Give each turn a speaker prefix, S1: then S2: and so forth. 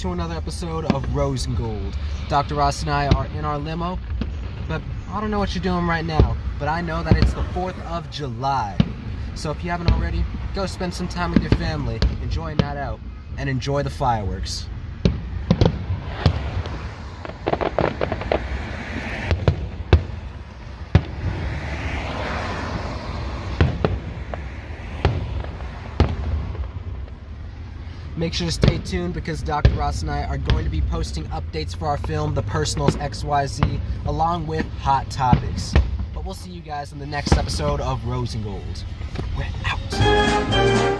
S1: to another episode of Rose and Gold. Dr. Ross and I are in our limo, but I don't know what you're doing right now, but I know that it's the 4th of July. So if you haven't already, go spend some time with your family, enjoy a night out, and enjoy the fireworks. Make sure to stay tuned because Dr. Ross and I are going to be posting updates for our film, The Personals XYZ, along with hot topics. But we'll see you guys in the next episode of Rose and Gold. We're out.